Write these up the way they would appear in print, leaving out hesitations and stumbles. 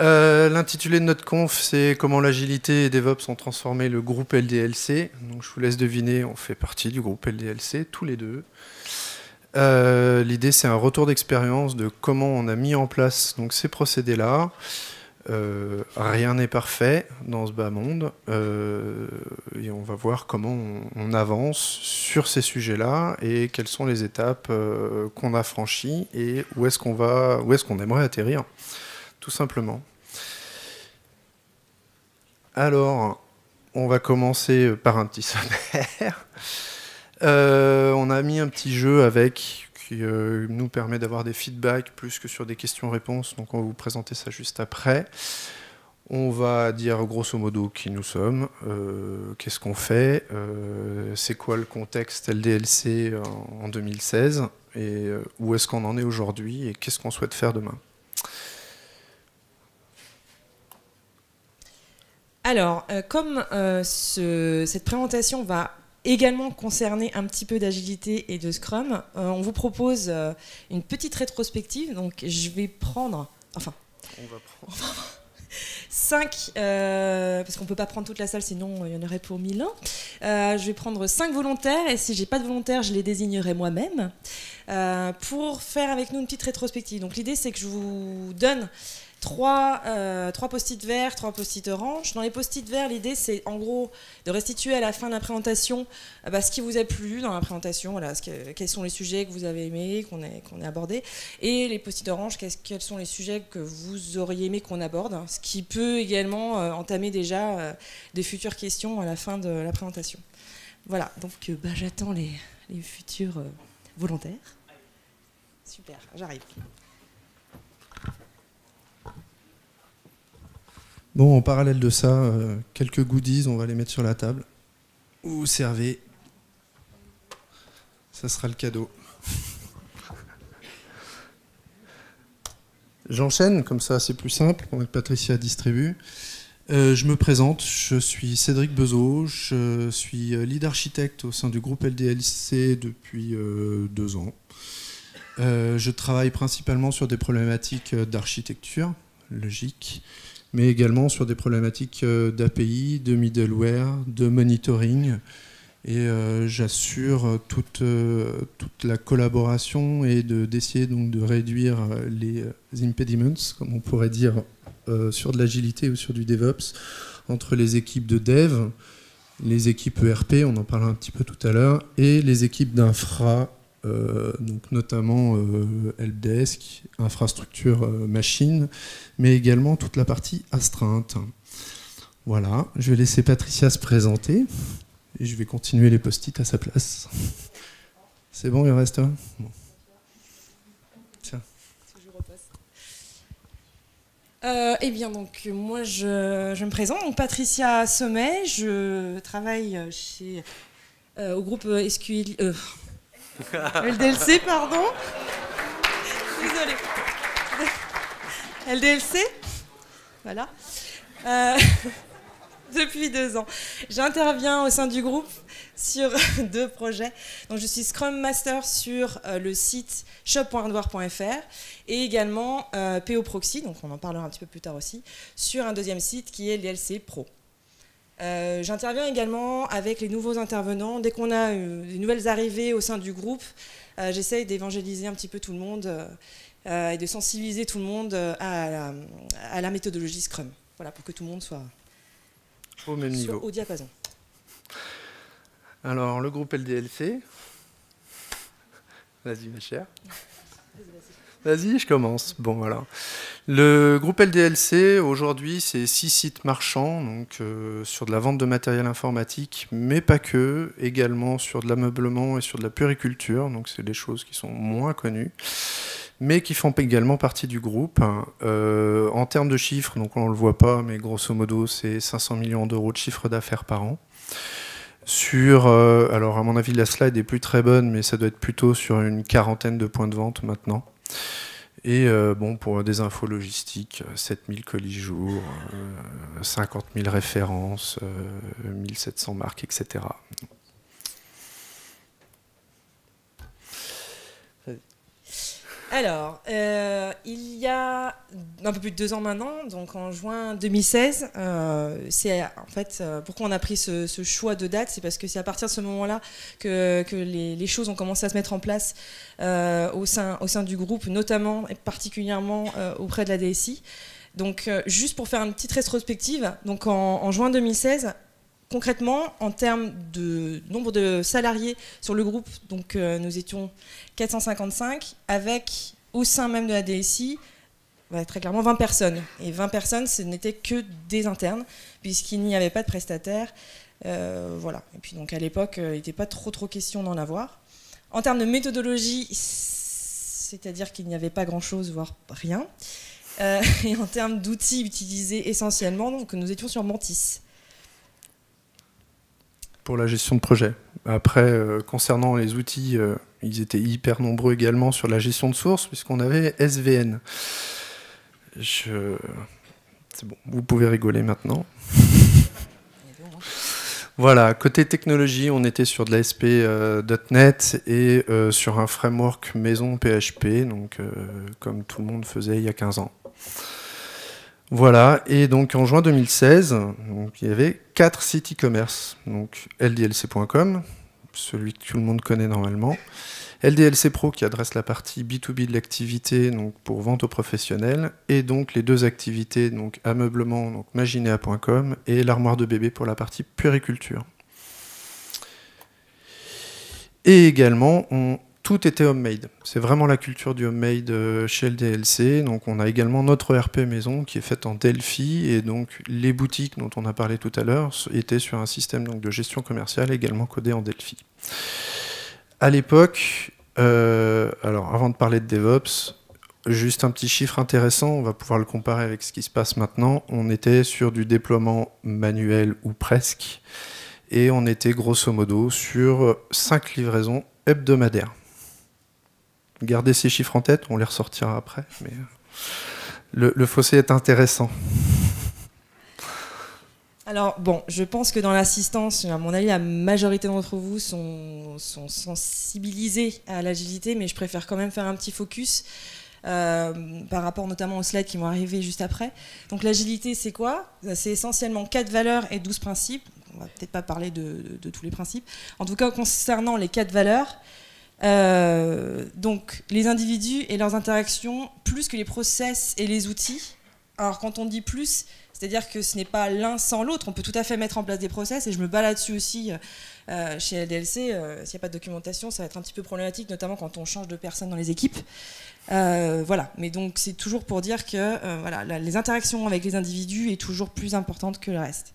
L'intitulé de notre conf, c'est comment l'agilité et DevOps ont transformé le groupe LDLC. Donc, je vous laisse deviner, on fait partie du groupe LDLC, tous les deux. L'idée, c'est un retour d'expérience de comment on a mis en place donc, ces procédés-là. Rien n'est parfait dans ce bas monde. Et on va voir comment on avance sur ces sujets-là et quelles sont les étapes qu'on a franchies et où est-ce qu'on aimerait atterrir, tout simplement. Alors, on va commencer par un petit sommaire. On a mis un petit jeu avec qui nous permet d'avoir des feedbacks plus que sur des questions-réponses. Donc on va vous présenter ça juste après. On va dire grosso modo qui nous sommes, qu'est-ce qu'on fait, c'est quoi le contexte LDLC en 2016 et où est-ce qu'on en est aujourd'hui et qu'est-ce qu'on souhaite faire demain. Alors, comme cette présentation va également concerner un petit peu d'agilité et de Scrum, on vous propose une petite rétrospective. Donc, je vais prendre... Enfin, on va prendre 5, parce qu'on ne peut pas prendre toute la salle, sinon il y en aurait pour 1000 ans. Je vais prendre 5 volontaires, et si je n'ai pas de volontaires, je les désignerai moi-même, pour faire avec nous une petite rétrospective. Donc, l'idée, c'est que je vous donne 3 post-it verts, 3 post-it orange. Dans les post-it verts, l'idée, c'est en gros de restituer à la fin de la présentation ce qui vous a plu dans la présentation, voilà, quels sont les sujets que vous avez aimés, qu'on ait abordés. Et les post-it orange, quels sont les sujets que vous auriez aimé qu'on aborde, ce qui peut également entamer déjà des futures questions à la fin de la présentation. Voilà, donc j'attends les futurs volontaires. Super, j'arrive. Bon, en parallèle de ça, quelques goodies, on va les mettre sur la table. Ou servez. Ça sera le cadeau. J'enchaîne, comme ça c'est plus simple, pendant que Patricia distribue. Je me présente, je suis Cédric Bezeau, je suis lead architecte au sein du groupe LDLC depuis 2 ans. Je travaille principalement sur des problématiques d'architecture, logique, mais également sur des problématiques d'API, de middleware, de monitoring. Et j'assure toute la collaboration et d'essayer donc de réduire les impediments, comme on pourrait dire, sur de l'agilité ou sur du DevOps, entre les équipes de dev, les équipes ERP, on en parlera un petit peu tout à l'heure, et les équipes d'infra, donc notamment helpdesk, infrastructure machine, mais également toute la partie astreinte. Voilà, je vais laisser Patricia se présenter et je vais continuer les post-it à sa place. C'est bon, il reste un bon. Tiens. Eh bien, donc, moi, je me présente. Donc, Patricia Sommet, je travaille au groupe SQL... LDLC, pardon. Désolée. LDLC. Voilà. Depuis 2 ans. J'interviens au sein du groupe sur 2 projets. Donc, je suis Scrum Master sur le site shop.hardware.fr et également PO Proxy, donc on en parlera un petit peu plus tard aussi, sur un 2e site qui est LDLC Pro. J'interviens également avec les nouveaux intervenants. Dès qu'on a des nouvelles arrivées au sein du groupe, j'essaye d'évangéliser un petit peu tout le monde et de sensibiliser tout le monde à la méthodologie Scrum. Voilà, pour que tout le monde soit au même niveau. Au diapason. Alors, le groupe LDLC. Vas-y, ma chère. Vas-y, je commence. Bon, voilà. Le groupe LDLC, aujourd'hui, c'est 6 sites marchands, donc sur de la vente de matériel informatique, mais pas que, également sur de l'ameublement et sur de la puériculture, donc c'est des choses qui sont moins connues, mais qui font également partie du groupe. En termes de chiffres, donc on ne le voit pas, mais grosso modo, c'est 500 millions d'euros de chiffre d'affaires par an. Alors à mon avis, la slide est plus très bonne, mais ça doit être plutôt sur une 40aine de points de vente maintenant. Et bon, pour des infos logistiques, 7000 colis jour, 50 000 références, 1700 marques, etc. Alors, il y a un peu plus de 2 ans maintenant, donc en juin 2016. C'est en fait pourquoi on a pris ce choix de date, c'est parce que c'est à partir de ce moment-là que les choses ont commencé à se mettre en place au sein du groupe, notamment et particulièrement auprès de la DSI. Donc juste pour faire une petite rétrospective, donc en juin 2016, concrètement, en termes de nombre de salariés sur le groupe, donc nous étions 455, avec au sein même de la DSI, très clairement 20 personnes. Et 20 personnes, ce n'était que des internes, puisqu'il n'y avait pas de prestataires. Voilà. Et puis donc à l'époque, il n'était pas trop question d'en avoir. En termes de méthodologie, c'est-à-dire qu'il n'y avait pas grand-chose, voire rien. Et en termes d'outils utilisés essentiellement, donc nous étions sur Mantis. Pour la gestion de projet. Après, concernant les outils, ils étaient hyper nombreux également sur la gestion de source, puisqu'on avait SVN. C'est bon, vous pouvez rigoler maintenant. Voilà, côté technologie, on était sur de l'ASP.NET et sur un framework maison PHP, donc comme tout le monde faisait il y a 15 ans. Voilà, et donc en juin 2016, donc, il y avait 4 sites e-commerce. Donc ldlc.com, celui que tout le monde connaît normalement. LDLC Pro qui adresse la partie B2B de l'activité, donc pour vente aux professionnels. Et donc les 2 activités, donc ameublement, donc maginea.com et l'armoire de bébé pour la partie puériculture. Et également, tout était homemade. C'est vraiment la culture du homemade chez LDLC. Donc on a également notre ERP maison qui est faite en Delphi et donc les boutiques dont on a parlé tout à l'heure étaient sur un système donc, de gestion commerciale également codé en Delphi. À l'époque, alors avant de parler de DevOps, juste un petit chiffre intéressant, on va pouvoir le comparer avec ce qui se passe maintenant. On était sur du déploiement manuel ou presque et on était grosso modo sur 5 livraisons hebdomadaires. Gardez ces chiffres en tête, on les ressortira après, mais le fossé est intéressant. Alors bon, je pense que dans l'assistance, à mon avis, la majorité d'entre vous sont sensibilisés à l'agilité, mais je préfère quand même faire un petit focus par rapport notamment aux slides qui vont arriver juste après. Donc l'agilité, c'est quoi? C'est essentiellement 4 valeurs et 12 principes. On va peut-être pas parler de tous les principes. En tout cas, concernant les 4 valeurs, donc les individus et leurs interactions, plus que les process et les outils. Alors quand on dit plus, c'est-à-dire que ce n'est pas l'un sans l'autre, on peut tout à fait mettre en place des process, et je me bats là-dessus aussi chez LDLC. S'il n'y a pas de documentation, ça va être un petit peu problématique, notamment quand on change de personnes dans les équipes. Voilà, mais donc c'est toujours pour dire que voilà, les interactions avec les individus est toujours plus importante que le reste.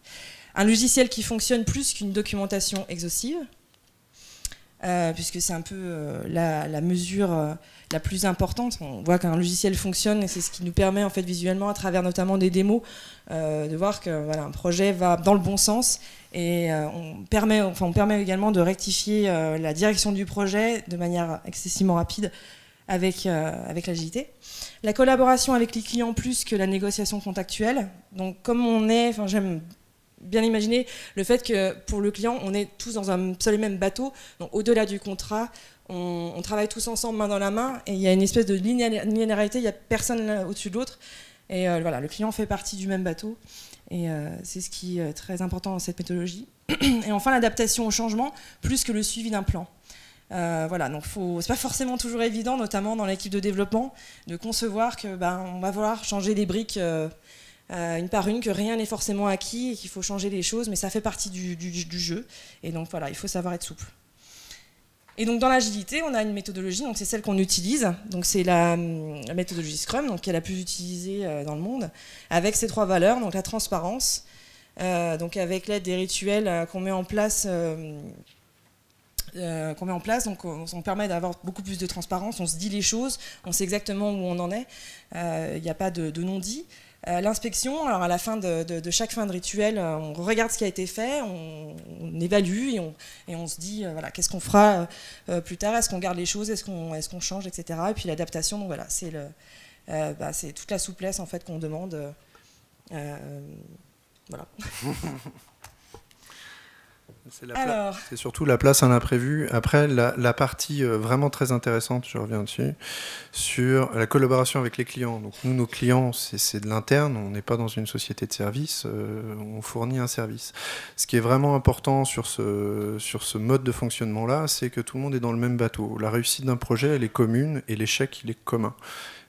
Un logiciel qui fonctionne plus qu'une documentation exhaustive, puisque c'est un peu la mesure la plus importante. On voit qu'un logiciel fonctionne et c'est ce qui nous permet en fait visuellement, à travers notamment des démos, de voir que voilà, un projet va dans le bon sens, et on permet également de rectifier la direction du projet de manière excessivement rapide avec l'agilité. La collaboration avec les clients plus que la négociation contractuelle. Donc comme on est, j'aime bien imaginer le fait que pour le client, on est tous dans un seul et même bateau. Donc au-delà du contrat, on travaille tous ensemble main dans la main, et il y a une espèce de linéarité, il n'y a personne au-dessus de l'autre. Et voilà, le client fait partie du même bateau. Et c'est ce qui est très important dans cette méthodologie. Et enfin, l'adaptation au changement, plus que le suivi d'un plan. Voilà, donc c'est pas forcément toujours évident, notamment dans l'équipe de développement, de concevoir que on va vouloir changer les briques une par une, que rien n'est forcément acquis et qu'il faut changer les choses, mais ça fait partie du jeu. Et donc voilà, il faut savoir être souple. Et donc dans l'agilité, on a une méthodologie, donc c'est celle qu'on utilise, donc c'est la méthodologie Scrum, donc qui est la plus utilisée dans le monde, avec ces 3 valeurs, donc la transparence, donc avec l'aide des rituels qu'on met en place. Donc on permet d'avoir beaucoup plus de transparence, on se dit les choses, on sait exactement où on en est, il n'y a pas de non-dit. L'inspection, alors à la fin de chaque fin de rituel, on regarde ce qui a été fait, on évalue et on se dit voilà, qu'est-ce qu'on fera plus tard, est-ce qu'on garde les choses, est-ce qu'on change, etc. Et puis l'adaptation, donc voilà, c'est toute la souplesse en fait qu'on demande. Voilà. C'est surtout la place à l'imprévu. Après, la partie vraiment très intéressante, je reviens dessus, sur la collaboration avec les clients. Donc nous, nos clients, c'est de l'interne, on n'est pas dans une société de service, on fournit un service. Ce qui est vraiment important sur ce mode de fonctionnement-là, c'est que tout le monde est dans le même bateau. La réussite d'un projet, elle est commune, et l'échec, il est commun.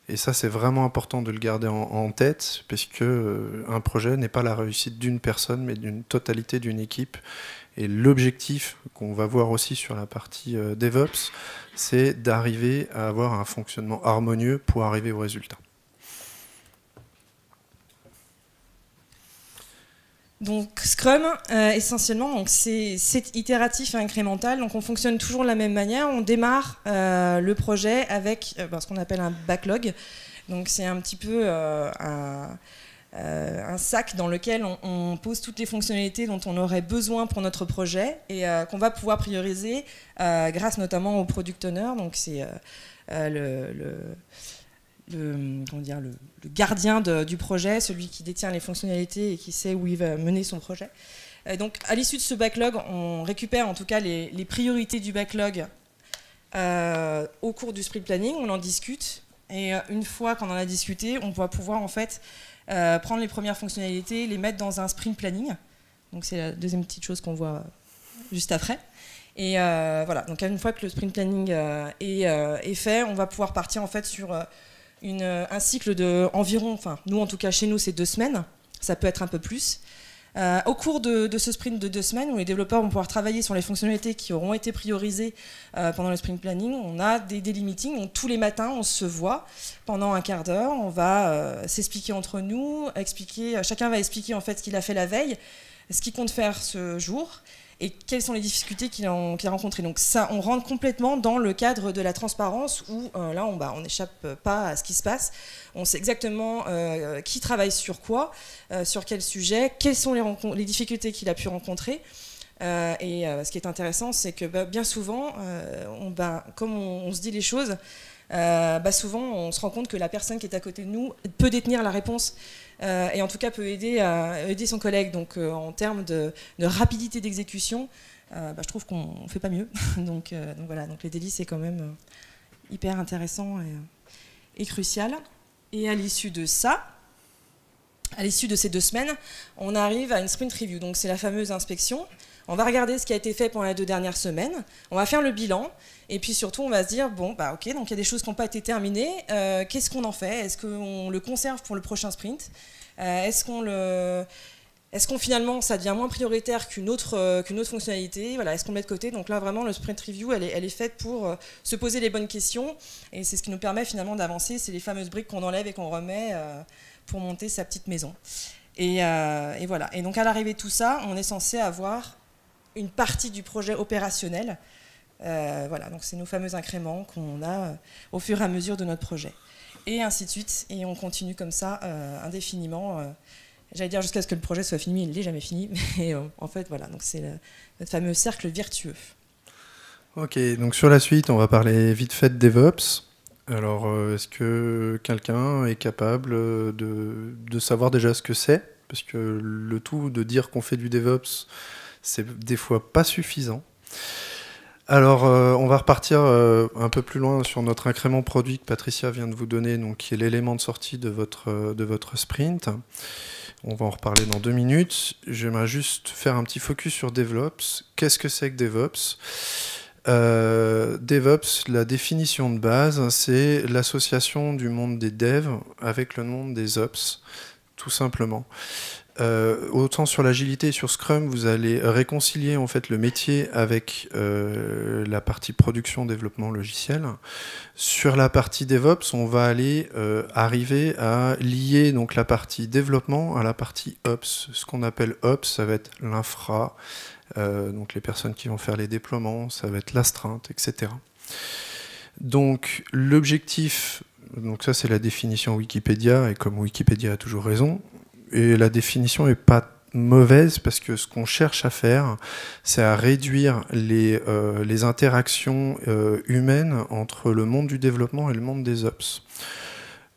Et ça, c'est vraiment important de le garder en tête, parce que un projet n'est pas la réussite d'une personne, mais d'une totalité d'une équipe. Et l'objectif qu'on va voir aussi sur la partie DevOps, c'est d'arriver à avoir un fonctionnement harmonieux pour arriver au résultat. Donc Scrum, essentiellement, c'est itératif et incrémental. Donc on fonctionne toujours de la même manière. On démarre le projet avec ce qu'on appelle un backlog. Donc c'est un petit peu un sac dans lequel on pose toutes les fonctionnalités dont on aurait besoin pour notre projet et qu'on va pouvoir prioriser grâce notamment au Product Owner. Donc c'est le gardien du projet, celui qui détient les fonctionnalités et qui sait où il va mener son projet. Donc à l'issue de ce backlog, on récupère en tout cas les priorités du backlog au cours du sprint planning, on en discute et une fois qu'on en a discuté, on va pouvoir en fait prendre les premières fonctionnalités, les mettre dans un sprint planning. Donc c'est la deuxième petite chose qu'on voit juste après. Et voilà, donc une fois que le sprint planning est fait, on va pouvoir partir en fait sur un cycle de environ, enfin nous en tout cas chez nous c'est 2 semaines, ça peut être un peu plus. Au cours de ce sprint de 2 semaines, où les développeurs vont pouvoir travailler sur les fonctionnalités qui auront été priorisées pendant le sprint planning, on a des daily meetings, tous les matins on se voit pendant un quart d'heure, on va s'expliquer entre nous, chacun va expliquer en fait ce qu'il a fait la veille, ce qu'il compte faire ce jour, et quelles sont les difficultés qu'il a rencontrées. Donc ça, on rentre complètement dans le cadre de la transparence où là, on n'échappe pas à ce qui se passe. On sait exactement qui travaille sur quoi, sur quel sujet, quelles sont les difficultés qu'il a pu rencontrer. Ce qui est intéressant, c'est que bien souvent, comme on se dit les choses, souvent on se rend compte que la personne qui est à côté de nous peut détenir la réponse et en tout cas peut aider son collègue. Donc en termes de rapidité d'exécution, je trouve qu'on ne fait pas mieux. donc voilà, donc les délits c'est quand même hyper intéressant et crucial. Et à l'issue de ça, à l'issue de ces 2 semaines, on arrive à une sprint review. Donc c'est la fameuse inspection. On va regarder ce qui a été fait pendant les 2 dernières semaines, on va faire le bilan, et puis surtout on va se dire, ok, donc il y a des choses qui n'ont pas été terminées, qu'est-ce qu'on en fait? Est-ce qu'on le conserve pour le prochain sprint? Est-ce qu'on finalement ça devient moins prioritaire qu'une autre fonctionnalité? Voilà, est-ce qu'on le met de côté? Donc là vraiment le sprint review elle est faite pour se poser les bonnes questions, et c'est ce qui nous permet finalement d'avancer, c'est les fameuses briques qu'on enlève et qu'on remet pour monter sa petite maison. Et voilà, et donc à l'arrivée de tout ça, on est censé avoir une partie du projet opérationnel. Voilà, donc c'est nos fameux incréments qu'on a au fur et à mesure de notre projet. Et ainsi de suite, et on continue comme ça indéfiniment. J'allais dire jusqu'à ce que le projet soit fini, mais il n'est jamais fini. Mais en fait, voilà, donc c'est notre fameux cercle vertueux. Ok, donc sur la suite, on va parler vite fait de DevOps. Alors, est-ce que quelqu'un est capable de savoir déjà ce que c'est? Parce que le tout de dire qu'on fait du DevOps, c'est des fois pas suffisant. Alors, on va repartir un peu plus loin sur notre incrément produit que Patricia vient de vous donner, donc qui est l'élément de sortie de votre sprint. On va en reparler dans 2 minutes. J'aimerais juste faire un petit focus sur DevOps. Qu'est-ce que c'est que DevOps ? DevOps, la définition de base, c'est l'association du monde des devs avec le monde des ops, tout simplement. Autant sur l'agilité et sur Scrum, vous allez réconcilier en fait le métier avec la partie production, développement logiciel. Sur la partie DevOps, on va aller arriver à lier donc la partie développement à la partie Ops. Ce qu'on appelle Ops, ça va être l'infra, donc les personnes qui vont faire les déploiements, ça va être l'astreinte, etc. Donc l'objectif, donc ça c'est la définition Wikipédia, et comme Wikipédia a toujours raison, et la définition n'est pas mauvaise parce que ce qu'on cherche à faire, c'est à réduire les interactions humaines entre le monde du développement et le monde des ops.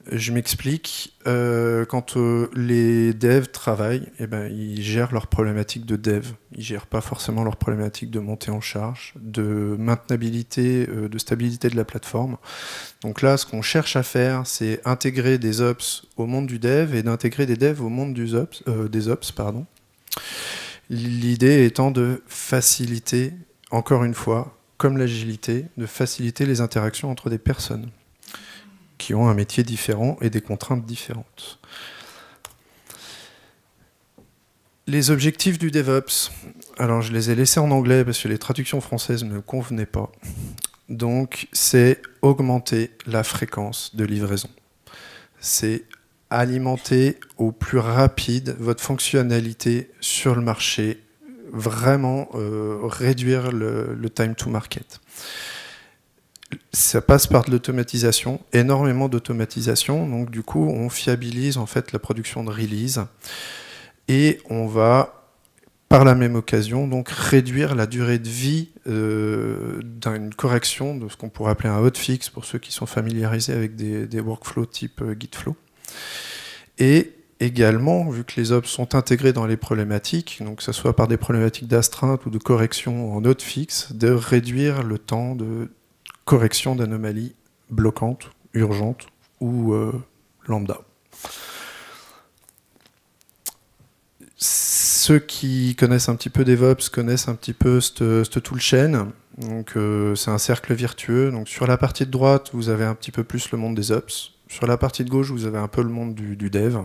Je m'explique. Quand les devs travaillent, eh ben, ils gèrent leurs problématiques de dev. Ils ne gèrent pas forcément leurs problématiques de montée en charge, de maintenabilité, de stabilité de la plateforme. Donc là, ce qu'on cherche à faire, c'est intégrer des ops au monde du dev et d'intégrer des devs au monde des ops. Pardon. L'idée étant de faciliter, encore une fois, comme l'agilité, de faciliter les interactions entre des personnes qui ont un métier différent et des contraintes différentes. Les objectifs du DevOps, alors je les ai laissés en anglais parce que les traductions françaises ne me convenaient pas. Donc c'est augmenter la fréquence de livraison. C'est alimenter au plus rapide votre fonctionnalité sur le marché, vraiment réduire le time to market. Ça passe par de l'automatisation, énormément d'automatisation. Donc du coup, on fiabilise en fait la production de release et on va, par la même occasion, donc réduire la durée de vie d'une correction de ce qu'on pourrait appeler un hotfix pour ceux qui sont familiarisés avec des workflows type Gitflow. Et également, vu que les ops sont intégrés dans les problématiques, donc que ce soit par des problématiques d'astreinte ou de correction en hotfix, de réduire le temps de correction d'anomalies bloquantes, urgentes ou lambda. Ceux qui connaissent un petit peu DevOps connaissent un petit peu cette toolchain. Donc c'est un cercle vertueux. Donc sur la partie de droite, vous avez un petit peu plus le monde des ops. Sur la partie de gauche, vous avez un peu le monde du dev.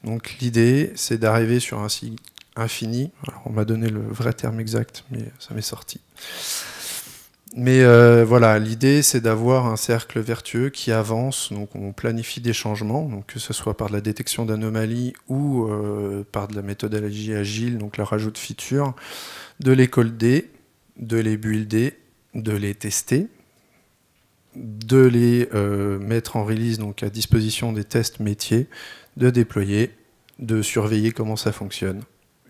Donc l'idée, c'est d'arriver sur un cycle infini. Alors, on m'a donné le vrai terme exact, mais ça m'est sorti. Mais voilà, l'idée c'est d'avoir un cercle vertueux qui avance, donc on planifie des changements, donc que ce soit par de la détection d'anomalies ou par de la méthodologie agile, donc le rajout de features, de les coder, de les builder, de les tester, de les mettre en release, donc à disposition des tests métiers, de déployer, de surveiller comment ça fonctionne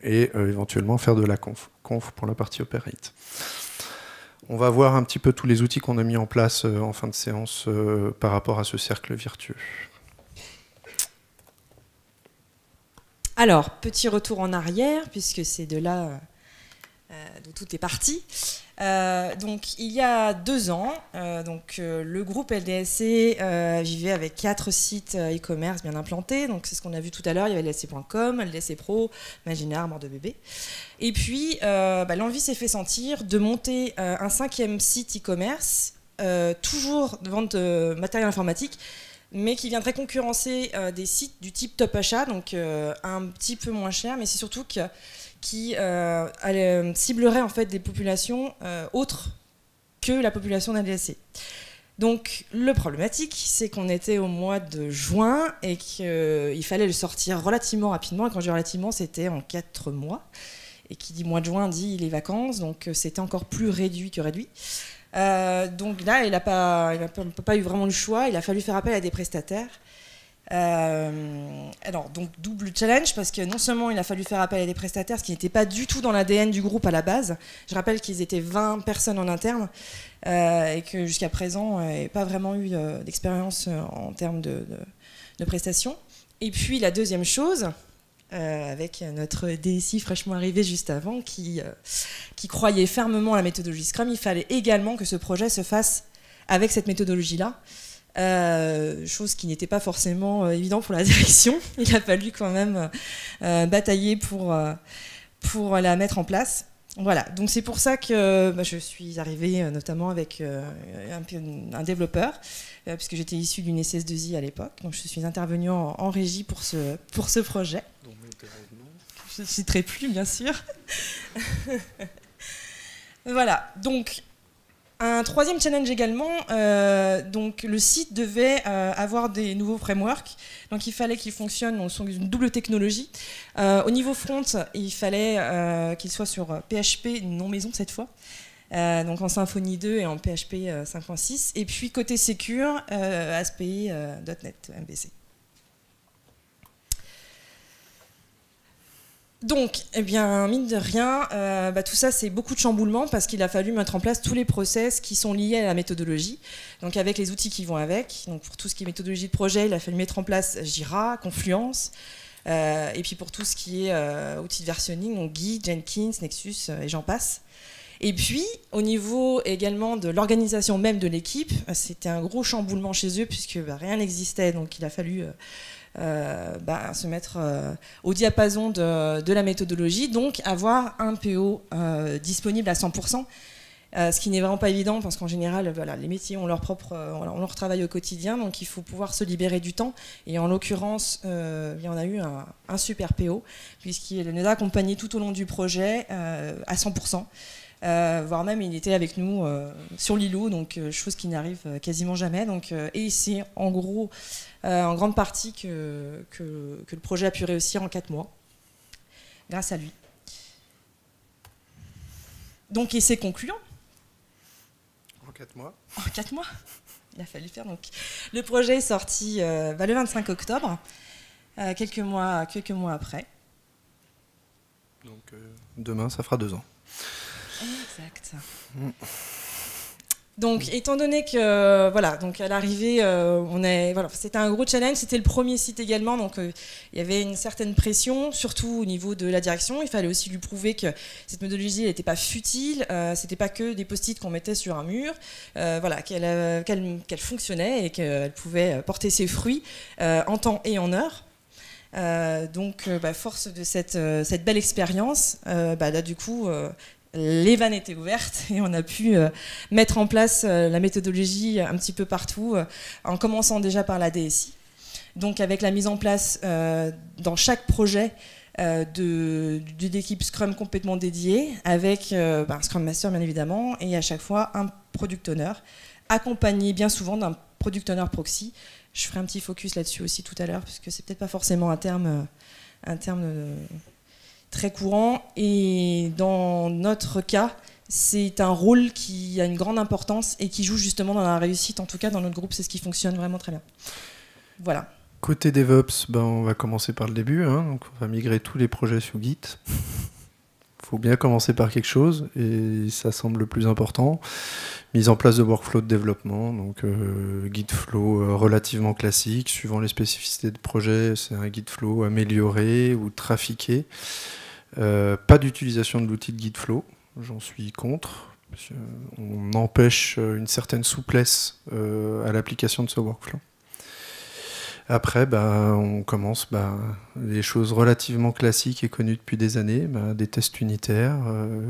et éventuellement faire de la conf pour la partie operate. On va voir un petit peu tous les outils qu'on a mis en place en fin de séance par rapport à ce cercle vertueux. Alors, petit retour en arrière, puisque c'est de là d'où tout est parti. Donc, il y a 2 ans, le groupe LDSC vivait avec 4 sites e-commerce bien implantés. Donc, c'est ce qu'on a vu tout à l'heure. Il y avait LDSC.com, LDSC Pro, Imaginar, Mort de Bébé. Et puis, l'envie s'est fait sentir de monter un 5e site e-commerce, toujours de vente de matériel informatique, mais qui viendrait concurrencer des sites du type Top Achat, donc un petit peu moins cher, mais c'est surtout qui ciblerait en fait des populations autres que la population d'LDSC. Donc le problématique, c'est qu'on était au mois de juin et qu'il fallait le sortir relativement rapidement. Et quand je dis relativement, c'était en 4 mois. Et qui dit mois de juin dit les vacances, donc c'était encore plus réduit que réduit. Donc là, il n'a pas eu vraiment le choix, il a fallu faire appel à des prestataires. Alors, donc double challenge, parce que non seulement il a fallu faire appel à des prestataires, ce qui n'était pas du tout dans l'ADN du groupe à la base. Je rappelle qu'ils étaient 20 personnes en interne et que jusqu'à présent, il n'y a pas vraiment eu d'expérience en termes de prestations. Et puis la deuxième chose, avec notre DSI fraîchement arrivé juste avant, qui croyait fermement à la méthodologie Scrum, il fallait également que ce projet se fasse avec cette méthodologie-là. Chose qui n'était pas forcément évident pour la direction. Il a fallu quand même batailler pour la mettre en place. Voilà, donc c'est pour ça que je suis arrivée notamment avec un développeur, puisque j'étais issue d'une SS2I à l'époque, donc je suis intervenue en régie pour ce projet. Je ne citerai plus, bien sûr. Voilà, donc un 3e challenge également, donc le site devait avoir des nouveaux frameworks, donc il fallait qu'il fonctionne sur une double technologie. Au niveau front, il fallait qu'il soit sur PHP non maison cette fois, donc en Symfony 2 et en PHP 5.6, et puis côté Secure, ASPI.NET MVC. Donc, eh bien, mine de rien, tout ça, c'est beaucoup de chamboulements parce qu'il a fallu mettre en place tous les process qui sont liés à la méthodologie. Donc, avec les outils qui vont avec. Donc, pour tout ce qui est méthodologie de projet, il a fallu mettre en place Jira, Confluence. Et puis, pour tout ce qui est outils de versionning, donc Git, Jenkins, Nexus, et j'en passe. Et puis, au niveau également de l'organisation même de l'équipe, c'était un gros chamboulement chez eux puisque rien n'existait. Donc, il a fallu se mettre au diapason de la méthodologie, donc avoir un PO disponible à 100%, ce qui n'est vraiment pas évident parce qu'en général, voilà, les métiers ont leur propre, on leur travaille au quotidien, donc il faut pouvoir se libérer du temps. Et en l'occurrence, il y en a eu un super PO puisqu'il nous a accompagnés tout au long du projet à 100%. Voire même il était avec nous sur l'îlot, donc chose qui n'arrive quasiment jamais. Donc, et c'est en gros en grande partie que le projet a pu réussir en 4 mois, grâce à lui. Donc, et c'est concluant. En 4 mois. En 4 mois. Il a fallu faire. Donc, le projet est sorti le 25 octobre, quelques mois après. Donc demain, ça fera 2 ans. Exact. Donc, étant donné que, voilà, donc à l'arrivée, c'était un gros challenge, c'était le premier site également, donc il y avait une certaine pression, surtout au niveau de la direction. Il fallait aussi lui prouver que cette méthodologie n'était pas futile, c'était pas que des post-it qu'on mettait sur un mur, qu'elle fonctionnait et qu'elle pouvait porter ses fruits en temps et en heure. Force de cette belle expérience, là du coup les vannes étaient ouvertes et on a pu mettre en place la méthodologie un petit peu partout, en commençant déjà par la DSI. Donc avec la mise en place dans chaque projet d'une équipe Scrum complètement dédiée, avec un Scrum Master bien évidemment, et à chaque fois un Product Owner, accompagné bien souvent d'un Product Owner proxy. Je ferai un petit focus là-dessus aussi tout à l'heure, parce que c'est peut-être pas forcément un terme très courant. Et dans notre cas, c'est un rôle qui a une grande importance et qui joue justement dans la réussite. En tout cas, dans notre groupe, c'est ce qui fonctionne vraiment très bien. Voilà. Côté DevOps, on va commencer par le début. Donc on va migrer tous les projets sur Git. Il faut bien commencer par quelque chose, et ça semble le plus important. Mise en place de workflow de développement, donc Git flow relativement classique, suivant les spécificités de projet, c'est un Git flow amélioré ou trafiqué. Pas d'utilisation de l'outil de Git flow, j'en suis contre. On empêche une certaine souplesse à l'application de ce workflow. Après, on commence les choses relativement classiques et connues depuis des années, des tests unitaires,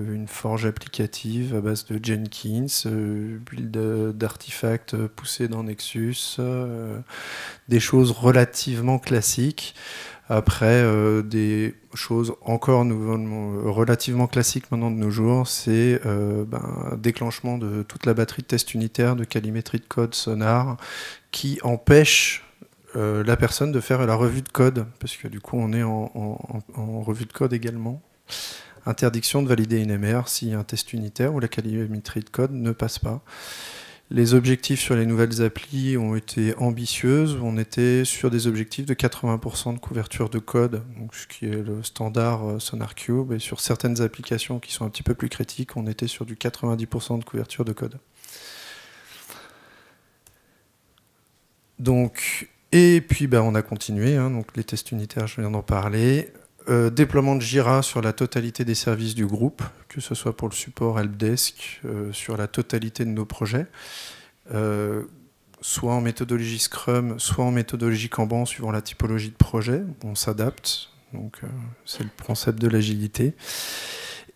une forge applicative à base de Jenkins, build d'artefacts poussés dans Nexus, des choses relativement classiques. Après, des choses encore relativement classiques maintenant de nos jours, c'est déclenchement de toute la batterie de tests unitaires, de calimétrie de code, sonar, qui empêche la personne de faire la revue de code, parce que du coup on est en revue de code également. Interdiction de valider une MR si un test unitaire ou la calimétrie de code ne passe pas. Les objectifs sur les nouvelles applis ont été ambitieuses. On était sur des objectifs de 80% de couverture de code, donc ce qui est le standard SonarQube, et sur certaines applications qui sont un petit peu plus critiques, on était sur du 90% de couverture de code. Donc, et puis on a continué, donc les tests unitaires, je viens d'en parler. Déploiement de Jira sur la totalité des services du groupe, que ce soit pour le support helpdesk, sur la totalité de nos projets, soit en méthodologie Scrum, soit en méthodologie Kanban, suivant la typologie de projet. On s'adapte, donc c'est le concept de l'agilité.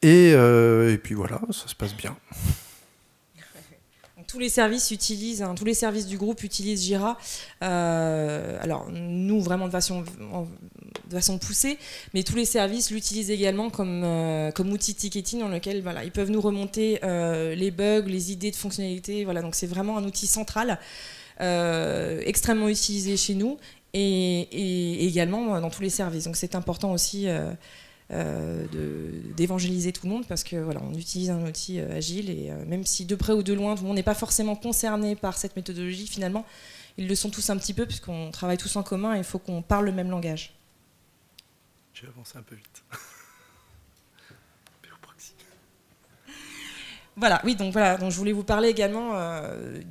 Et puis voilà, ça se passe bien. Tous les services utilisent, tous les services du groupe utilisent Jira. Alors nous vraiment de façon poussée, mais tous les services l'utilisent également comme outil de ticketing dans lequel ils peuvent nous remonter les bugs, les idées de fonctionnalités. Voilà, donc c'est vraiment un outil central, extrêmement utilisé chez nous et également dans tous les services. Donc c'est important aussi d'évangéliser tout le monde parce que voilà, on utilise un outil agile et même si de près ou de loin tout le monde n'est pas forcément concerné par cette méthodologie, finalement ils le sont tous un petit peu puisqu'on travaille tous en commun et il faut qu'on parle le même langage. J'ai avancé un peu vite. Voilà, oui, donc voilà, donc je voulais vous parler également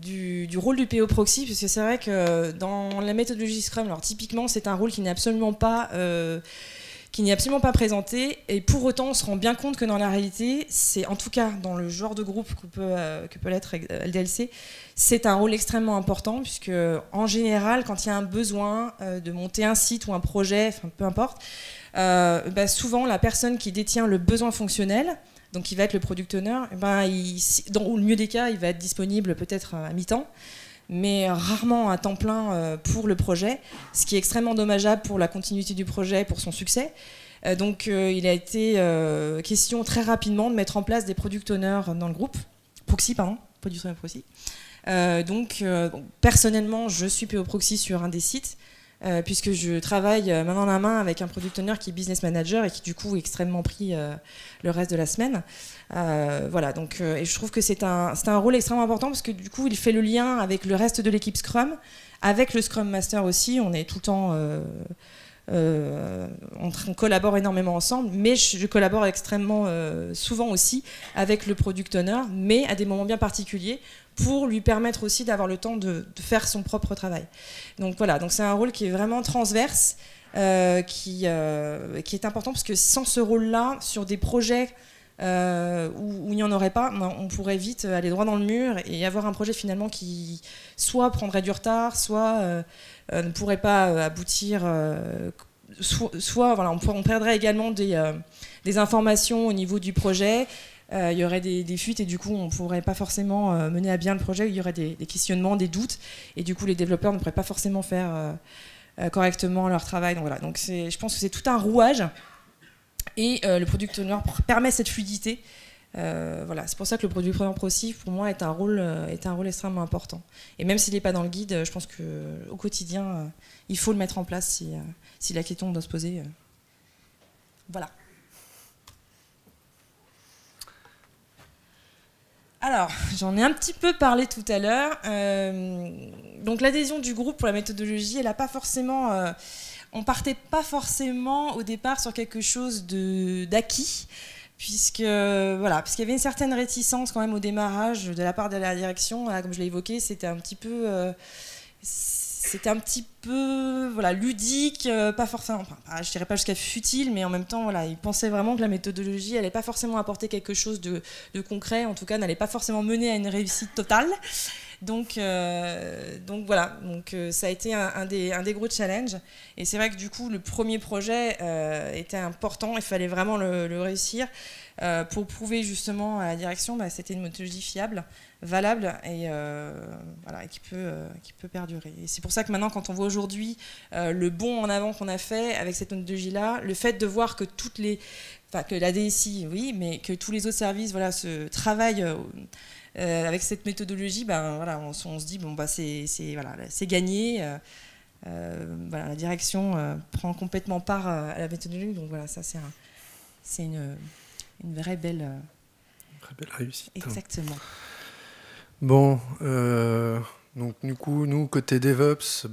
du rôle du PO Proxy, parce que c'est vrai que dans la méthodologie Scrum, alors typiquement, c'est un rôle qui n'est absolument pas présenté, et pour autant, on se rend bien compte que dans la réalité, c'est en tout cas dans le genre de groupe que peut l'être LDLC, c'est un rôle extrêmement important, puisque en général, quand il y a un besoin de monter un site ou un projet, enfin peu importe, souvent la personne qui détient le besoin fonctionnel, donc il va être le product owner, dans le mieux des cas, il va être disponible peut-être à mi-temps, mais rarement à temps plein pour le projet, ce qui est extrêmement dommageable pour la continuité du projet, pour son succès. Donc il a été question très rapidement de mettre en place des product owners dans le groupe, Proxy, pardon, product owner Proxy. Personnellement, je suis PO Proxy sur un des sites, puisque je travaille main dans la main avec un product owner qui est business manager et qui du coup est extrêmement pris le reste de la semaine. Voilà, donc, et je trouve que c'est un rôle extrêmement important parce que du coup il fait le lien avec le reste de l'équipe Scrum, avec le Scrum Master aussi, on est tout le temps... on collabore énormément ensemble, mais je collabore extrêmement souvent aussi avec le product owner, mais à des moments bien particuliers, pour lui permettre aussi d'avoir le temps de faire son propre travail. Donc voilà, donc c'est un rôle qui est vraiment transverse, qui est important, parce que sans ce rôle-là, sur des projets où il n'y en aurait pas, on pourrait vite aller droit dans le mur et avoir un projet finalement qui soit prendrait du retard, soit ne pourrait pas aboutir, soit voilà, on perdrait également des informations au niveau du projet. Il y aurait des fuites et du coup on ne pourrait pas forcément mener à bien le projet, il y aurait des questionnements, des doutes, et du coup les développeurs ne pourraient pas forcément faire correctement leur travail. Donc voilà, donc je pense que c'est tout un rouage, et le product owner permet cette fluidité. Voilà, c'est pour ça que le product owner Proxy, pour moi, est un rôle extrêmement important. Et même s'il n'est pas dans le guide, je pense qu'au quotidien, il faut le mettre en place si la question doit se poser. Voilà. Alors, j'en ai un petit peu parlé tout à l'heure. Donc l'adhésion du groupe pour la méthodologie, elle n'a pas forcément... on partait pas forcément au départ sur quelque chose d'acquis, puisqu'il y avait une certaine réticence quand même au démarrage de la part de la direction. Comme je l'ai évoqué, c'était un petit peu... ludique, pas forcément, je dirais pas jusqu'à futile, mais en même temps, voilà, ils pensaient vraiment que la méthodologie n'allait pas forcément apporter quelque chose de concret, en tout cas, n'allait pas forcément mener à une réussite totale. Donc voilà, ça a été un des gros challenges. Et c'est vrai que du coup, le premier projet était important, il fallait vraiment le réussir pour prouver justement à la direction que c'était une méthodologie fiable, valable et qui peut perdurer. Et c'est pour ça que maintenant, quand on voit aujourd'hui le bond en avant qu'on a fait avec cette méthodologie-là, le fait de voir que que la DSI, oui, mais que tous les autres services se travaillent avec cette méthodologie, on se dit c'est gagné. La direction prend complètement part à la méthodologie, donc voilà, ça c'est une vraie belle réussite. Exactement. Bon, donc du coup, nous, côté DevOps,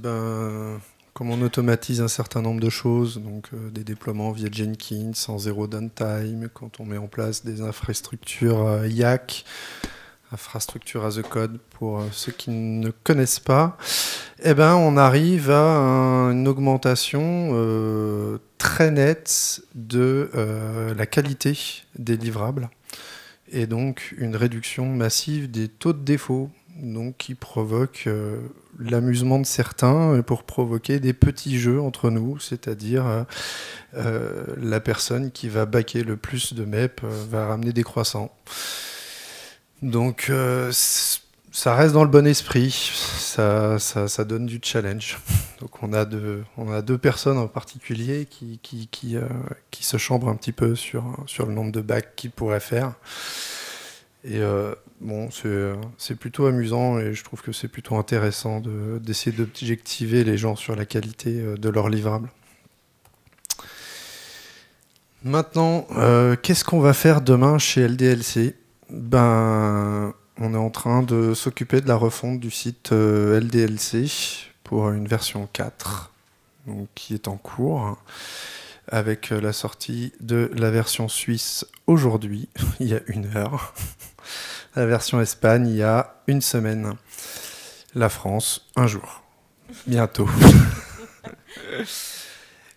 comme on automatise un certain nombre de choses, donc des déploiements via Jenkins, en zéro downtime, quand on met en place des infrastructures YAC, infrastructure as a code pour ceux qui ne connaissent pas, on arrive à une augmentation très nette de la qualité des livrables, et donc une réduction massive des taux de défaut, donc qui provoque l'amusement de certains pour provoquer des petits jeux entre nous, c'est-à-dire la personne qui va baquer le plus de MEP va ramener des croissants. Donc ça reste dans le bon esprit, ça donne du challenge. Donc on a deux personnes en particulier qui se chambrent un petit peu sur le nombre de bacs qu'ils pourraient faire. Et c'est plutôt amusant, et je trouve que c'est plutôt intéressant d'essayer d'objectiver les gens sur la qualité de leurs livrables. Maintenant, qu'est-ce qu'on va faire demain chez LDLC ? On est en train de s'occuper de la refonte du site LDLC pour une version 4, donc, qui est en cours, avec la sortie de la version suisse aujourd'hui, il y a 1 heure. la version Espagne il y a une semaine. La France, un jour. Bientôt.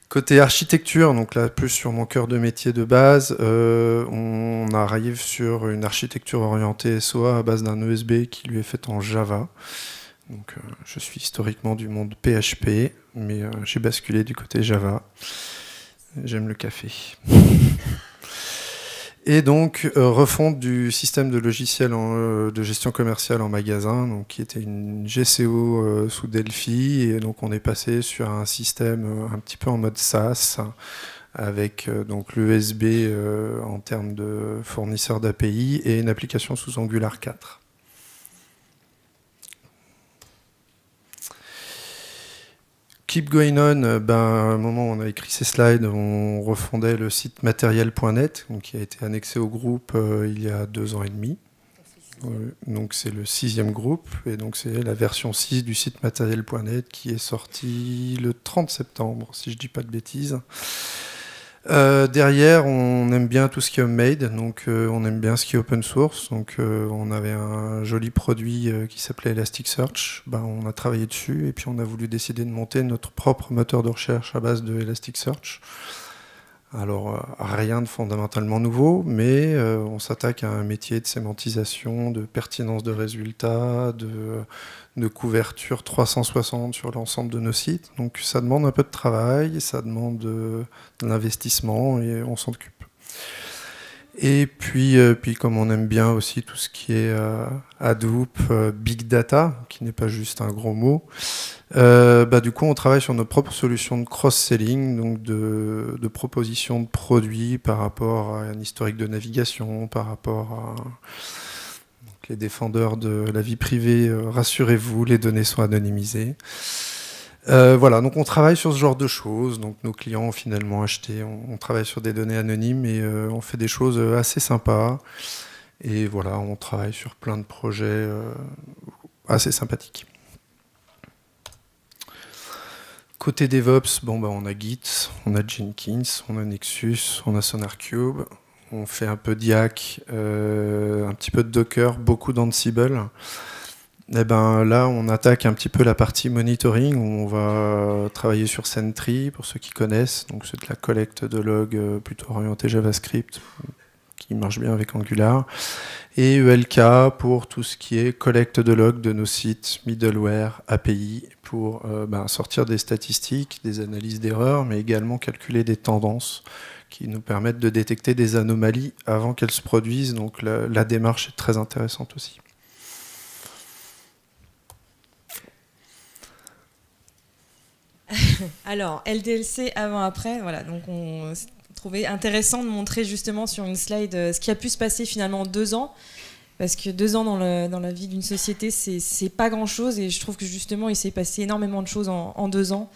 Côté architecture, donc là plus sur mon cœur de métier de base, on arrive sur une architecture orientée SOA à base d'un ESB qui lui est fait en Java. Donc, je suis historiquement du monde PHP, mais j'ai basculé du côté Java. J'aime le café. Et donc, refonte du système de logiciel de gestion commerciale en magasin, donc, qui était une GCO sous Delphi. Et donc, on est passé sur un système un petit peu en mode SaaS, avec donc l'ESB en termes de fournisseur d'API et une application sous Angular 4. Keep Going On, à un moment où on a écrit ces slides, on refondait le site matériel.net, qui a été annexé au groupe il y a 2 ans et demi. Donc c'est le 6e groupe, et donc c'est la version 6 du site matériel.net qui est sortie le 30 septembre, si je ne dis pas de bêtises. Derrière, on aime bien tout ce qui est homemade, donc on aime bien ce qui est open source. Donc on avait un joli produit qui s'appelait Elasticsearch. On a travaillé dessus et puis on a voulu décider de monter notre propre moteur de recherche à base de Elasticsearch. Alors rien de fondamentalement nouveau, mais on s'attaque à un métier de sémantisation, de pertinence de résultats, de couverture 360 sur l'ensemble de nos sites. Donc ça demande un peu de travail, ça demande de l'investissement et on s'en occupe. Et puis comme on aime bien aussi tout ce qui est Hadoop, Big Data, qui n'est pas juste un gros mot, du coup on travaille sur nos propres solutions de cross-selling, donc de propositions de produits par rapport à un historique de navigation, par rapport à les défendeurs de la vie privée, rassurez-vous, les données sont anonymisées. Voilà, donc on travaille sur ce genre de choses. Donc nos clients ont finalement acheté, on travaille sur des données anonymes et on fait des choses assez sympas. Et voilà, on travaille sur plein de projets assez sympathiques. Côté DevOps, on a Git, on a Jenkins, on a Nexus, on a SonarCube. On fait un peu d'IAC, un petit peu de Docker, beaucoup d'Ansible. Et là, on attaque un petit peu la partie monitoring, où on va travailler sur Sentry, pour ceux qui connaissent. Donc c'est de la collecte de logs plutôt orientée JavaScript, qui marche bien avec Angular. Et ELK pour tout ce qui est collecte de logs de nos sites, middleware, API, pour sortir des statistiques, des analyses d'erreurs, mais également calculer des tendances qui nous permettent de détecter des anomalies avant qu'elles se produisent. Donc la démarche est très intéressante aussi. Alors, LDLC avant-après, voilà, donc on trouvait intéressant de montrer justement sur une slide ce qui a pu se passer finalement en 2 ans, parce que 2 ans dans la vie d'une société, c'est pas grand-chose, et je trouve que justement il s'est passé énormément de choses en 2 ans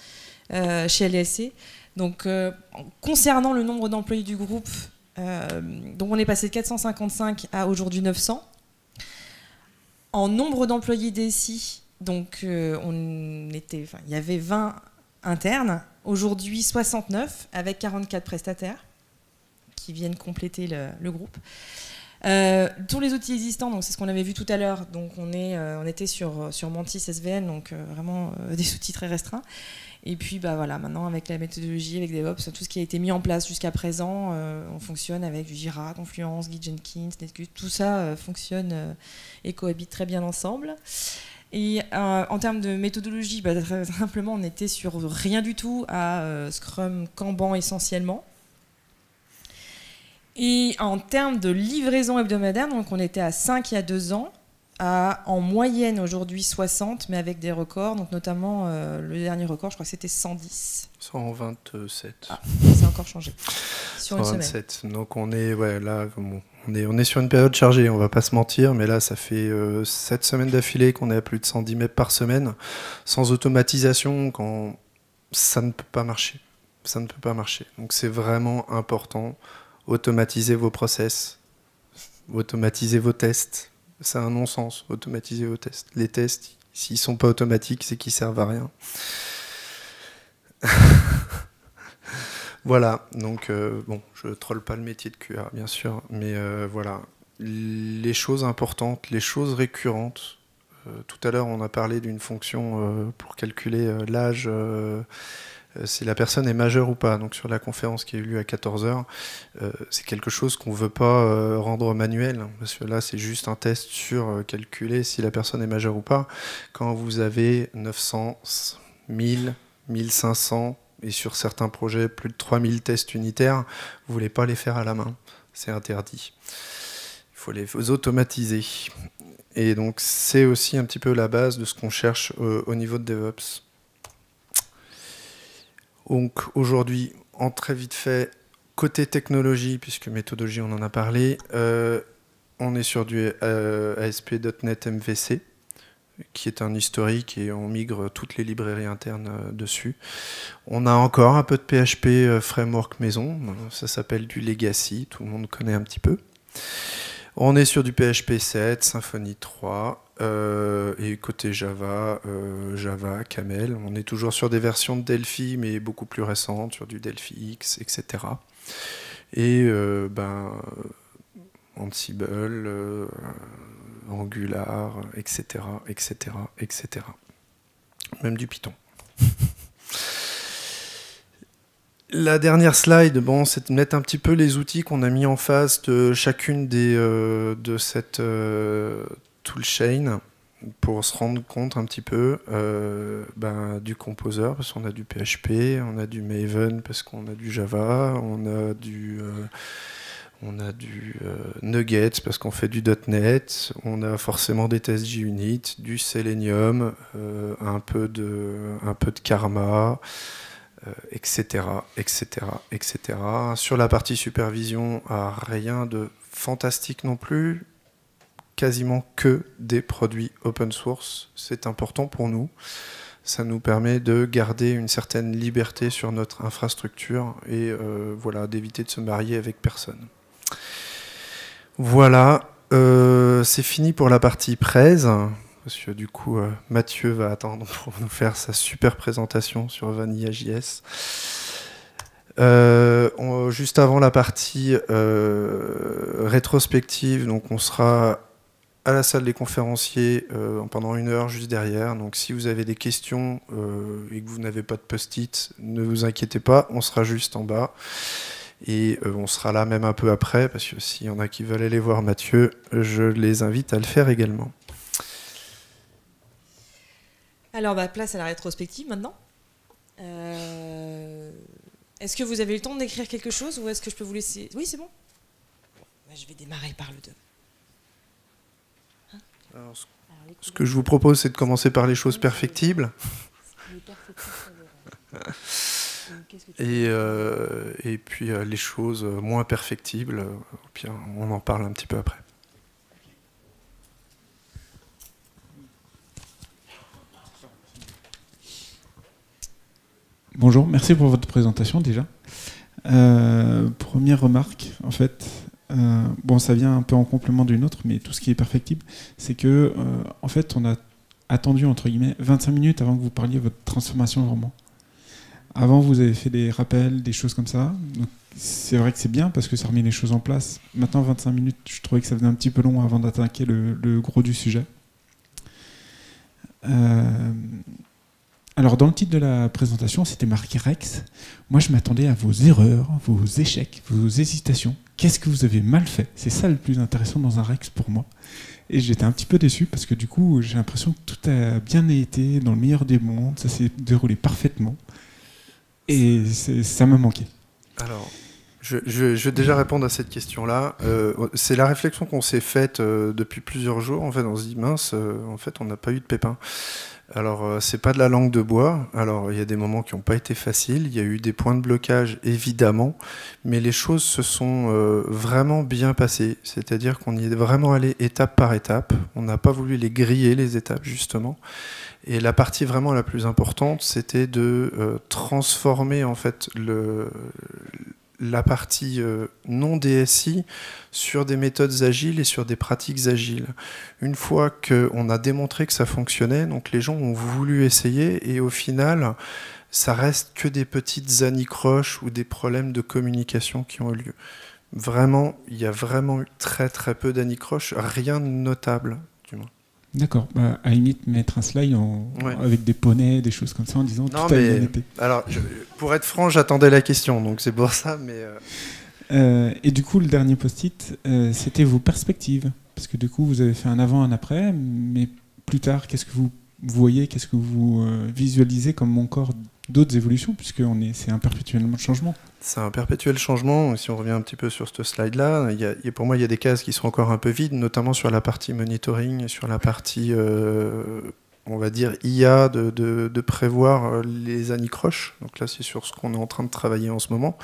chez LDLC. Donc, concernant le nombre d'employés du groupe, donc on est passé de 455 à aujourd'hui 900. En nombre d'employés DSI, donc il y avait 20 internes, aujourd'hui 69, avec 44 prestataires qui viennent compléter le groupe. Tous les outils existants, donc c'est ce qu'on avait vu tout à l'heure, donc on était sur Mantis SVN, donc vraiment des outils très restreints. Et puis voilà, maintenant avec la méthodologie, avec DevOps, tout ce qui a été mis en place jusqu'à présent, on fonctionne avec du Jira, Confluence, Git, Jenkins, Netguard, tout ça fonctionne et cohabite très bien ensemble. Et en termes de méthodologie, très simplement, on était sur rien du tout à Scrum, Kanban essentiellement. Et en termes de livraison hebdomadaire, donc on était à 5 il y a 2 ans, à en moyenne aujourd'hui 60, mais avec des records, donc notamment le dernier record, je crois que c'était 110. 127. Ah, ça a encore changé. Sur 127. Une semaine. Donc on est, là, on est sur une période chargée, on va pas se mentir, mais là ça fait 7 semaines d'affilée qu'on est à plus de 110 mètres par semaine, sans automatisation, quand ça ne peut pas marcher. Ça ne peut pas marcher. Donc c'est vraiment important. Automatiser vos process, automatiser vos tests. C'est un non-sens, automatiser vos tests. Les tests, s'ils ne sont pas automatiques, c'est qu'ils ne servent à rien. Voilà, donc je troll pas le métier de QA, bien sûr, mais voilà. les choses importantes, les choses récurrentes. Tout à l'heure, on a parlé d'une fonction pour calculer l'âge, si la personne est majeure ou pas. Donc sur la conférence qui a eu lieu à 14 h, c'est quelque chose qu'on ne veut pas rendre manuel, hein, parce que là, c'est juste un test sur calculer si la personne est majeure ou pas. Quand vous avez 900, 1000, 1500, et sur certains projets, plus de 3000 tests unitaires, vous ne voulez pas les faire à la main. C'est interdit. Il faut les automatiser. Et donc, c'est aussi un petit peu la base de ce qu'on cherche au niveau de DevOps. Donc, aujourd'hui, en très vite fait, côté technologie, puisque méthodologie, on en a parlé, on est sur du ASP.NET MVC, qui est un historique, et on migre toutes les librairies internes dessus. On a encore un peu de PHP framework maison, ça s'appelle du Legacy, tout le monde connaît un petit peu. On est sur du PHP 7, Symfony 3, et côté Java, Java, Camel. On est toujours sur des versions de Delphi, mais beaucoup plus récentes, sur du Delphi X, etc. Et Ansible, Angular, etc., etc., etc. Même du Python. La dernière slide, bon, c'est de mettre un petit peu les outils qu'on a mis en face de chacune de cette toolchain pour se rendre compte un petit peu du composer, parce qu'on a du PHP, on a du Maven parce qu'on a du Java, on a du Nuggets parce qu'on fait du .NET, on a forcément des tests JUnit, du Selenium, un peu de Karma, etc., etc., etc. Sur la partie supervision, rien de fantastique non plus, quasiment que des produits open source. C'est important pour nous. Ça nous permet de garder une certaine liberté sur notre infrastructure et voilà, d'éviter de se marier avec personne. Voilà, c'est fini pour la partie presse, parce que du coup, Mathieu va attendre pour nous faire sa super présentation sur Vanilla.js. Juste avant la partie rétrospective, donc on sera à la salle des conférenciers pendant 1 heure juste derrière. Donc si vous avez des questions et que vous n'avez pas de post-it, ne vous inquiétez pas, on sera juste en bas. Et on sera là même un peu après, parce que s'il y en a qui veulent aller voir Mathieu, je les invite à le faire également. Alors, place à la rétrospective maintenant. Est-ce que vous avez eu le temps d'écrire quelque chose ou est-ce que je peux vous laisser... Oui, c'est bon. Je vais démarrer par le 2. Alors, ce que je vous propose, c'est de commencer par les choses perfectibles. Et puis les choses moins perfectibles, au pire, on en parle un petit peu après. Bonjour, merci pour votre présentation déjà. Première remarque, en fait, bon, ça vient un peu en complément d'une autre, mais tout ce qui est perfectible, c'est que, en fait, on a attendu, entre guillemets, 25 minutes avant que vous parliez de votre transformation vraiment. Avant, vous avez fait des rappels, des choses comme ça. C'est vrai que c'est bien parce que ça remet les choses en place. Maintenant, 25 minutes, je trouvais que ça faisait un petit peu long avant d'attaquer le gros du sujet. Alors, dans le titre de la présentation, c'était marqué Rex. Moi, je m'attendais à vos erreurs, vos échecs, vos hésitations. Qu'est-ce que vous avez mal fait? C'est ça le plus intéressant dans un Rex pour moi. Et j'étais un petit peu déçu parce que du coup, j'ai l'impression que tout a bien été dans le meilleur des mondes. Ça s'est déroulé parfaitement. Et ça m'a manqué. Alors, je vais déjà répondre à cette question-là. C'est la réflexion qu'on s'est faite depuis plusieurs jours. En fait, on se dit, mince, en fait, on n'a pas eu de pépins. Alors, c'est pas de la langue de bois. Alors, il y a des moments qui n'ont pas été faciles. Il y a eu des points de blocage, évidemment. Mais les choses se sont vraiment bien passées. C'est-à-dire qu'on y est vraiment allé étape par étape. On n'a pas voulu les griller, les étapes, justement. Et la partie vraiment la plus importante, c'était de transformer en fait la partie non DSI sur des méthodes agiles et sur des pratiques agiles. Une fois qu'on a démontré que ça fonctionnait, donc les gens ont voulu essayer et au final, ça reste que des petites anicroches ou des problèmes de communication qui ont eu lieu. Vraiment, il y a vraiment eu très très peu d'anicroche, rien de notable, du moins. D'accord. Bah, à la limite, mettre un slide avec des poneys, des choses comme ça, en disant Non, tout a mais bien été. alors, pour être franc, j'attendais la question, donc c'est pour ça, mais... Et du coup, le dernier post-it, c'était vos perspectives. Parce que du coup, vous avez fait un avant, un après, mais plus tard, qu'est-ce que vous voyez, qu'est-ce que vous visualisez comme encore d'autres évolutions, puisque c'est un perpétuel changement. C'est un perpétuel changement. Si on revient un petit peu sur ce slide-là, pour moi, il y a des cases qui sont encore un peu vides, notamment sur la partie monitoring et sur la partie, on va dire, IA, de prévoir les anicroches. Donc là, c'est sur ce qu'on est en train de travailler en ce moment.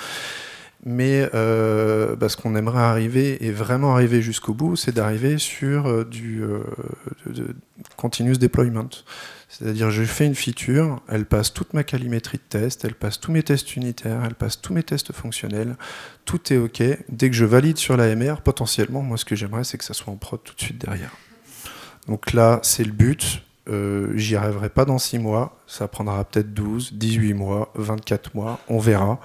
Mais ce qu'on aimerait arriver, et vraiment arriver jusqu'au bout, c'est d'arriver sur du continuous deployment. C'est-à-dire, je fais une feature, elle passe toute ma calimétrie de test, elle passe tous mes tests unitaires, elle passe tous mes tests fonctionnels, tout est OK. Dès que je valide sur l'AMR, potentiellement, moi, ce que j'aimerais, c'est que ça soit en prod tout de suite derrière. Donc là, c'est le but. J'y arriverai pas dans 6 mois, ça prendra peut-être 12, 18 mois, 24 mois, on verra.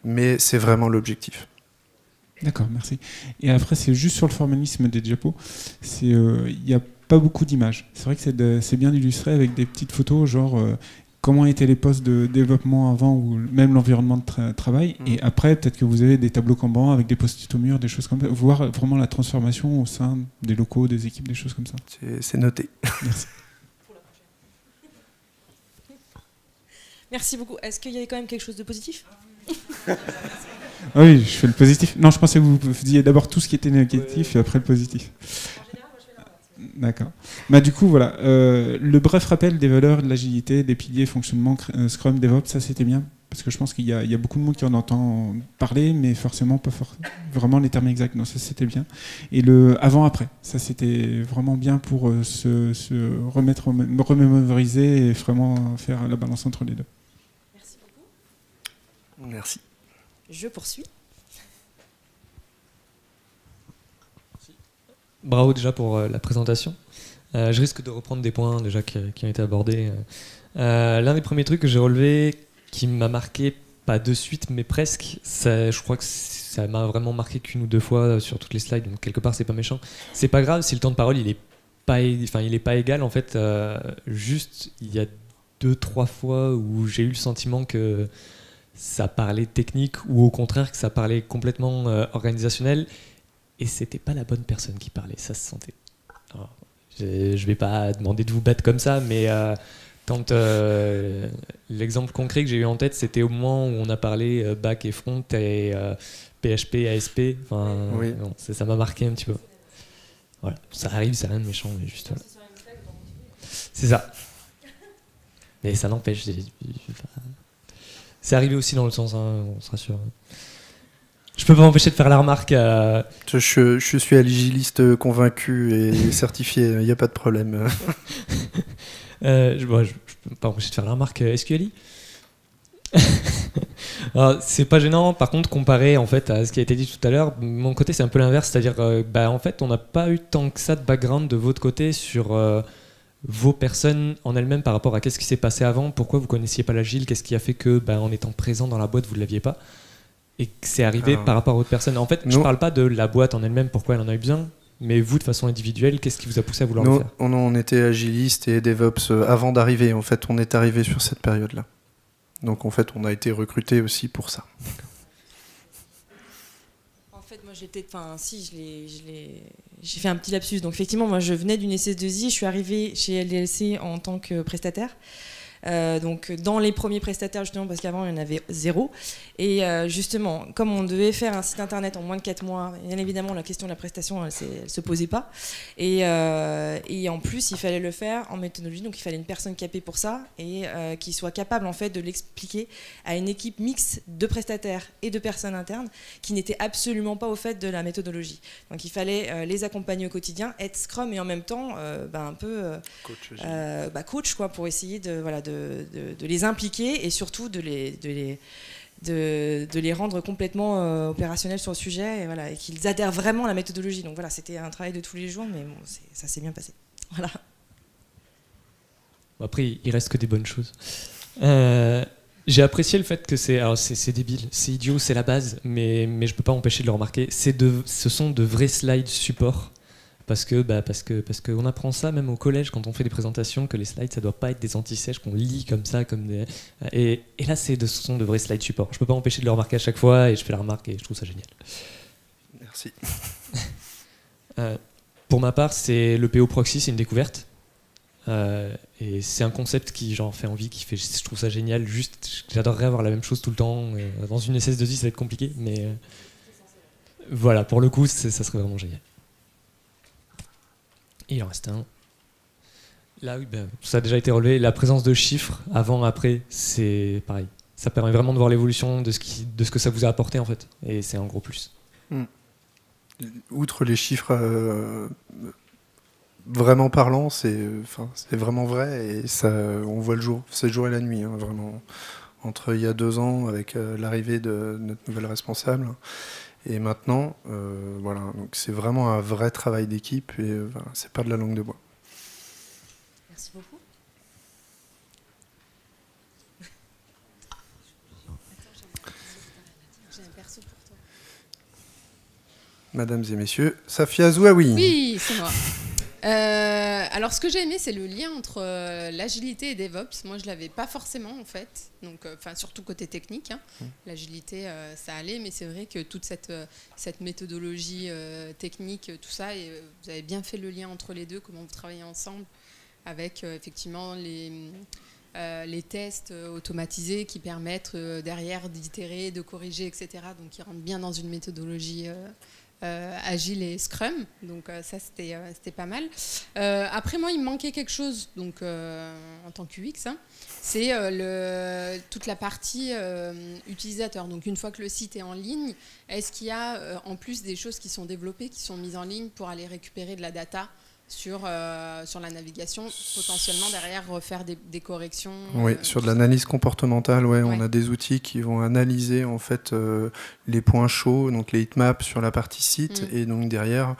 Mais c'est vraiment l'objectif. D'accord, merci. Et après, c'est juste sur le formalisme des diapos. Il n'y a pas beaucoup d'images. C'est vrai que c'est bien illustré avec des petites photos, genre comment étaient les postes de développement avant ou même l'environnement de travail. Et après, peut-être que vous avez des tableaux Kanban avec des post-it au mur, des choses comme ça. Voir vraiment la transformation au sein des locaux, des équipes, des choses comme ça. C'est noté. Merci. Merci beaucoup. Est-ce qu'il y avait quand même quelque chose de positif ? Ah oui, je fais le positif. Non, je pensais que vous faisiez d'abord tout ce qui était négatif et après le positif. D'accord. Bah, du coup, voilà. Le bref rappel des valeurs, de l'agilité, des piliers, fonctionnement, Scrum, DevOps, ça c'était bien. Parce que je pense qu'il y a beaucoup de monde qui en entend parler, mais forcément pas vraiment les termes exacts. Non, ça c'était bien. Et le avant-après, ça c'était vraiment bien pour se remémoriser et vraiment faire la balance entre les deux. Merci beaucoup. Merci. Je poursuis. Bravo déjà pour la présentation. Je risque de reprendre des points déjà qui ont été abordés. L'un des premiers trucs que j'ai relevé qui m'a marqué, pas de suite mais presque, je crois que ça m'a vraiment marqué qu'une ou deux fois sur toutes les slides, donc quelque part c'est pas méchant. C'est pas grave si le temps de parole il est pas égal en fait. Juste il y a 2-3 fois où j'ai eu le sentiment que ça parlait technique ou au contraire que ça parlait complètement organisationnel et c'était pas la bonne personne qui parlait, ça se sentait. Alors, je vais pas demander de vous battre comme ça, mais quand l'exemple concret que j'ai eu en tête, c'était au moment où on a parlé back et front et PHP, ASP, enfin, oui. Non, ça m'a marqué un petit peu. Voilà, ça arrive, c'est rien de méchant, mais juste voilà. C'est ça. Mais ça n'empêche. C'est arrivé aussi dans le sens, hein, on se rassure. Je peux pas m'empêcher de faire la remarque. Je suis agiliste convaincu et certifié, il n'y a pas de problème. Je peux pas m'empêcher de faire la remarque SQLi. C'est pas gênant, par contre, comparé en fait, à ce qui a été dit tout à l'heure, mon côté c'est un peu l'inverse, c'est-à-dire en fait, on n'a pas eu tant que ça de background de votre côté sur vos personnes en elles-mêmes par rapport à qu'est-ce qui s'est passé avant, pourquoi vous connaissiez pas l'agile, qu'est-ce qui a fait que en étant présent dans la boîte vous ne l'aviez pas et que c'est arrivé par rapport à votre personne. En fait, je parle pas de la boîte en elle-même, pourquoi elle en a eu besoin, mais vous de façon individuelle, qu'est-ce qui vous a poussé à vouloir le faire? On était agiliste et DevOps avant d'arriver, en fait on est arrivé sur cette période-là. Donc en fait on a été recruté aussi pour ça. En fait, moi j'ai fait un petit lapsus. Donc effectivement, moi je venais d'une SS2I, je suis arrivée chez LDLC en tant que prestataire. Donc dans les premiers prestataires justement parce qu'avant il y en avait 0 et justement comme on devait faire un site internet en moins de 4 mois, bien évidemment la question de la prestation elle se posait pas et en plus il fallait le faire en méthodologie, donc il fallait une personne capée pour ça et qui soit capable en fait de l'expliquer à une équipe mixte de prestataires et de personnes internes qui n'étaient absolument pas au fait de la méthodologie. Donc il fallait les accompagner au quotidien, être Scrum et en même temps un peu coach quoi, pour essayer de les impliquer et surtout de les rendre complètement opérationnels sur le sujet et, voilà, et qu'ils adhèrent vraiment à la méthodologie. Donc voilà, c'était un travail de tous les jours, mais bon, ça s'est bien passé. Voilà. Après, il reste que des bonnes choses. J'ai apprécié le fait que c'est débile, c'est idiot, c'est la base, mais je peux pas m'empêcher de le remarquer. Ce sont de vrais slides support. Parce que on apprend ça même au collège quand on fait des présentations, que les slides ça doit pas être des anti-sèches qu'on lit comme ça, et là ce sont de vrais slides support. Je peux pas m'empêcher de le remarquer à chaque fois et je fais la remarque et je trouve ça génial. Merci. Pour ma part, c'est le PO Proxy, c'est une découverte. Et c'est un concept qui genre fait envie, je trouve ça génial. Juste, j'adorerais avoir la même chose tout le temps. Dans une SS2I, ça va être compliqué, mais voilà, pour le coup, ça serait vraiment génial. Et il en reste un. Là, oui, ça a déjà été relevé. La présence de chiffres avant, après, c'est pareil. Ça permet vraiment de voir l'évolution de ce que ça vous a apporté en fait. Et c'est un gros plus. Outre les chiffres vraiment parlants, c'est vraiment vrai et ça, on voit le jour. C'est le jour et la nuit, hein, vraiment. Entre il y a 2 ans, avec l'arrivée de notre nouvelle responsable, et maintenant, voilà. Donc c'est vraiment un vrai travail d'équipe et c'est pas de la langue de bois. Merci beaucoup. J'ai un perso pour toi. Mesdames et messieurs, Safia Zouaoui. Oui, c'est moi. Alors, ce que j'ai aimé, c'est le lien entre l'agilité et DevOps. Moi, je ne l'avais pas forcément, en fait. Donc, surtout côté technique. Hein. L'agilité, ça allait, mais c'est vrai que toute cette méthodologie technique, tout ça, et vous avez bien fait le lien entre les deux, comment vous travaillez ensemble, avec effectivement les tests automatisés qui permettent derrière d'itérer, de corriger, etc. Donc, qui rentrent bien dans une méthodologie Agile et Scrum, donc ça c'était pas mal. Après moi il me manquait quelque chose, donc en tant qu'UX, hein, c'est toute la partie utilisateur. Donc une fois que le site est en ligne, est-ce qu'il y a en plus des choses qui sont développées, qui sont mises en ligne pour aller récupérer de la data sur la navigation, potentiellement derrière refaire des corrections. Oui, sur de l'analyse comportementale, Ouais. on a des outils qui vont analyser en fait les points chauds, donc les heatmaps sur la partie site, et donc derrière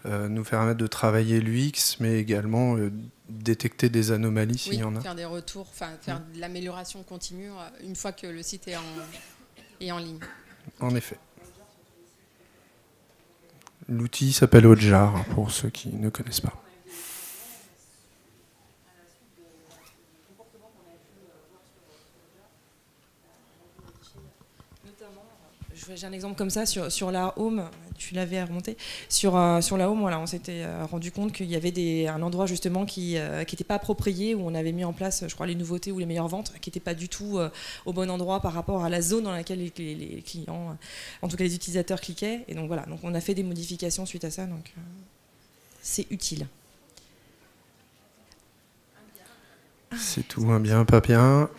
nous permettre de travailler l'UX, mais également détecter des anomalies s'il y en a. Faire des retours, faire de l'amélioration continue une fois que le site est en ligne. En effet. L'outil s'appelle Hotjar, pour ceux qui ne connaissent pas. J'ai un exemple comme ça sur la Home, tu l'avais remonté. Sur la Home, voilà, on s'était rendu compte qu'il y avait un endroit justement qui n'était pas approprié, où on avait mis en place, je crois, les nouveautés ou les meilleures ventes, qui n'étaient pas du tout au bon endroit par rapport à la zone dans laquelle les clients, en tout cas les utilisateurs, cliquaient. Et donc voilà, donc on a fait des modifications suite à ça, donc c'est utile. C'est tout, un bien, pas bien.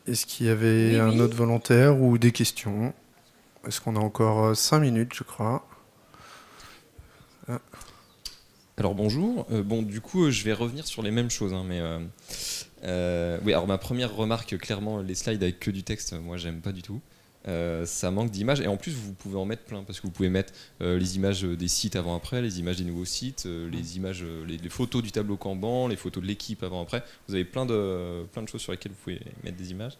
Est-ce qu'il y avait un autre volontaire ou des questions ? Est-ce qu'on a encore 5 minutes, je crois ? Alors bonjour. Du coup, je vais revenir sur les mêmes choses. Hein, mais oui, alors ma première remarque, clairement, les slides avec que du texte, moi, j'aime pas du tout. Ça manque d'images. Et en plus, vous pouvez en mettre plein, parce que vous pouvez mettre les images des sites avant-après, les images des nouveaux sites, les images, les photos du tableau Kanban, les photos de l'équipe avant-après. Vous avez plein de choses sur lesquelles vous pouvez mettre des images.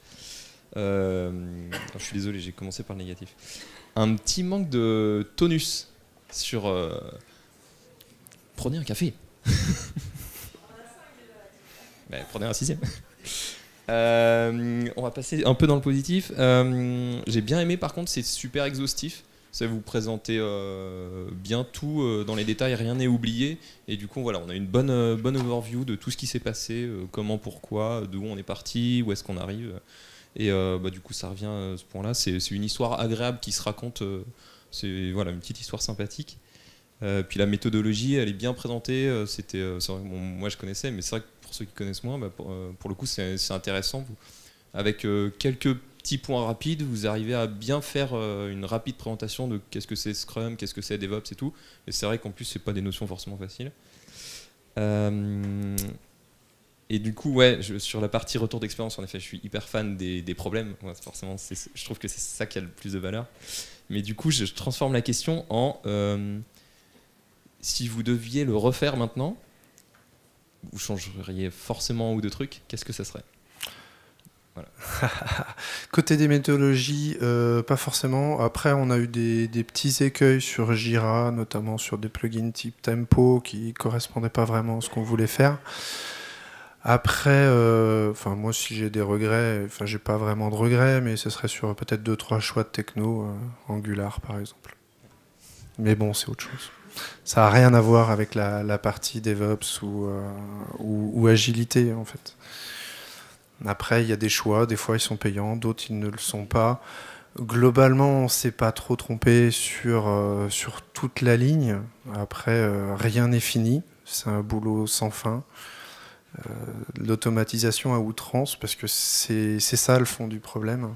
Je suis désolé, j'ai commencé par le négatif. Un petit manque de tonus sur... Prenez un café. Prenez un 6e. On va passer un peu dans le positif. J'ai bien aimé, par contre, c'est super exhaustif. Ça vous présenter bien tout dans les détails, rien n'est oublié. Et du coup, voilà, on a une bonne overview de tout ce qui s'est passé, comment, pourquoi, d'où on est parti, où est-ce qu'on arrive. Et du coup, ça revient à ce point-là. C'est une histoire agréable qui se raconte. C'est voilà, une petite histoire sympathique. Puis la méthodologie, elle est bien présentée. C'est vrai, moi, je connaissais, mais c'est vrai que pour ceux qui connaissent moins, pour le coup, c'est intéressant. Avec quelques petits points rapides, vous arrivez à bien faire une rapide présentation de qu'est-ce que c'est Scrum, qu'est-ce que c'est DevOps et tout. Et c'est vrai qu'en plus, c'est pas des notions forcément faciles. Et du coup, sur la partie retour d'expérience, en effet, je suis hyper fan des problèmes. Ouais, forcément, je trouve que c'est ça qui a le plus de valeur. Mais du coup, je transforme la question en si vous deviez le refaire maintenant, vous changeriez forcément un ou deux trucs, qu'est-ce que ça serait ? Voilà. Côté des méthodologies, pas forcément. Après, on a eu des petits écueils sur Jira, notamment sur des plugins type Tempo qui ne correspondaient pas vraiment à ce qu'on voulait faire. Après, moi, si j'ai des regrets, j'ai pas vraiment de regrets, mais ce serait sur peut-être 2-3 choix de techno, Angular par exemple. Mais bon, c'est autre chose. Ça n'a rien à voir avec la partie DevOps ou agilité, en fait. Après, il y a des choix, des fois ils sont payants, d'autres ils ne le sont pas. Globalement, on ne s'est pas trop trompé sur toute la ligne. Après, rien n'est fini, c'est un boulot sans fin. L'automatisation à outrance, parce que c'est ça le fond du problème,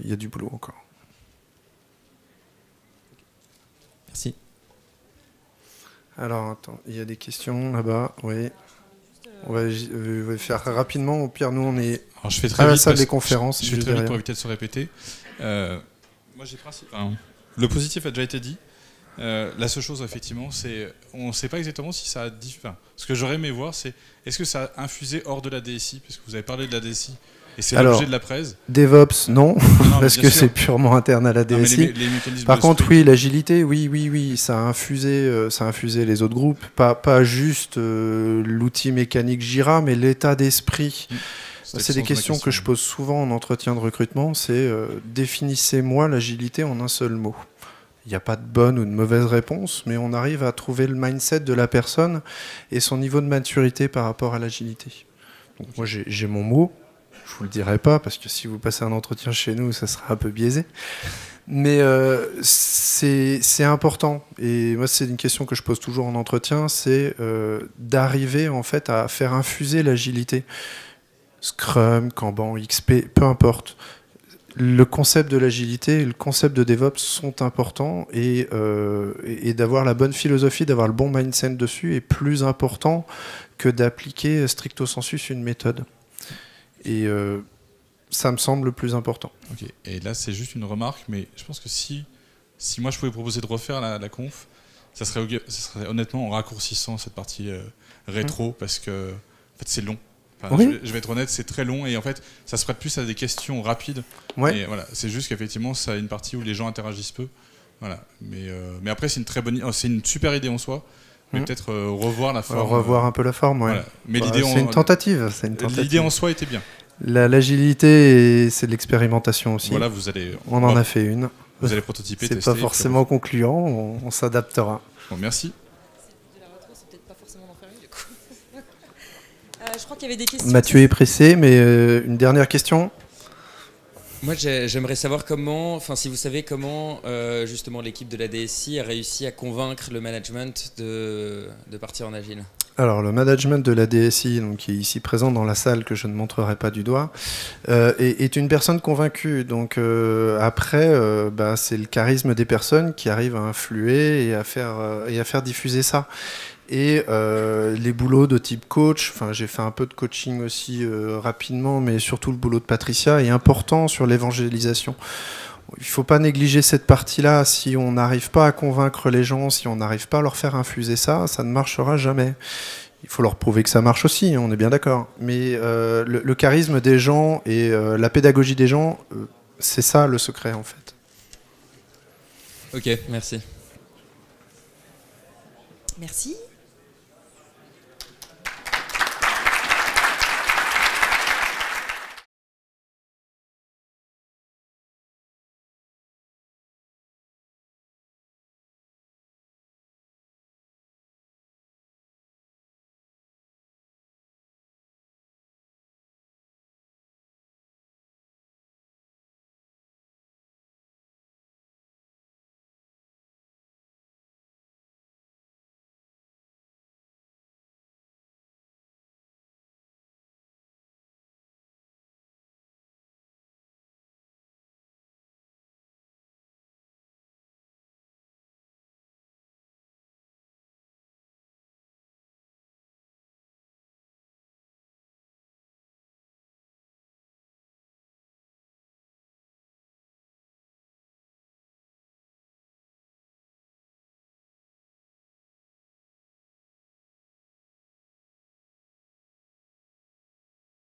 il y a du boulot encore. Merci. Alors, attends, il y a des questions là-bas, oui. On va faire rapidement, au pire, nous on est Alors, je fais très à la vite salle parce- des conférences. Je fais très vite pour éviter de se répéter. Moi, le positif a déjà été dit. La seule chose, effectivement, c'est on ne sait pas exactement si ça a... ce que j'aurais aimé voir, c'est est-ce que ça a infusé hors de la DSI, parce que vous avez parlé de la DSI, et c'est l'objet de la presse. DevOps, non, Non, parce bien que sûr. c'est purement interne à la Non, mais DSI. les mécanismes Par de contre, sprint, oui, l'agilité, oui, ça a infusé les autres groupes. Pas juste l'outil mécanique Jira, mais l'état d'esprit. c'était C'est le des sens de ma questions que je pose souvent en entretien de recrutement, c'est définissez-moi l'agilité en un seul mot. Il n'y a pas de bonne ou de mauvaise réponse, mais on arrive à trouver le mindset de la personne et son niveau de maturité par rapport à l'agilité. Donc moi j'ai mon mot, je ne vous le dirai pas, parce que si vous passez un entretien chez nous, ça sera un peu biaisé. Mais c'est important. Et moi, c'est une question que je pose toujours en entretien, c'est d'arriver en fait à faire infuser l'agilité. Scrum, Kanban, XP, peu importe. Le concept de l'agilité et le concept de DevOps sont importants et d'avoir la bonne philosophie, d'avoir le bon mindset dessus est plus important que d'appliquer stricto sensus une méthode. Et ça me semble le plus important. Ok. Et là, c'est juste une remarque, mais je pense que si moi je pouvais proposer de refaire la conf, ça serait honnêtement en raccourcissant cette partie rétro, parce que en fait, c'est long. Enfin, Oui. je vais être honnête, c'est très long et en fait, ça se prête plus à des questions rapides. Ouais. Et voilà, c'est juste qu'effectivement, ça a une partie où les gens interagissent peu. Voilà. Mais après, c'est une super idée en soi. Mais peut-être revoir la forme. Revoir un peu la forme, ouais. Voilà. Mais C'est une tentative. L'idée en soi était bien. L'agilité, c'est de l'expérimentation aussi. Voilà, On en a fait une. Vous allez prototyper, C'est tester. pas forcément concluant, on s'adaptera. Bon, merci. De la rétro, c'est peut-être pas forcément d'en faire une du coup. Je crois qu'il y avait des questions. Mathieu est pressé, mais une dernière question. Moi, j'aimerais savoir si vous savez comment justement l'équipe de la DSI a réussi à convaincre le management de partir en agile. Alors, le management de la DSI, donc, qui est ici présent dans la salle, que je ne montrerai pas du doigt, est une personne convaincue. Donc, après, c'est le charisme des personnes qui arrive à influer et à faire diffuser ça. Et les boulots de type coach, j'ai fait un peu de coaching aussi rapidement, mais surtout le boulot de Patricia est important sur l'évangélisation. Il ne faut pas négliger cette partie-là. Si on n'arrive pas à convaincre les gens, si on n'arrive pas à leur faire infuser ça, ça ne marchera jamais. Il faut leur prouver que ça marche aussi, on est bien d'accord. Mais le charisme des gens et la pédagogie des gens, c'est ça le secret en fait. Ok, merci. Merci.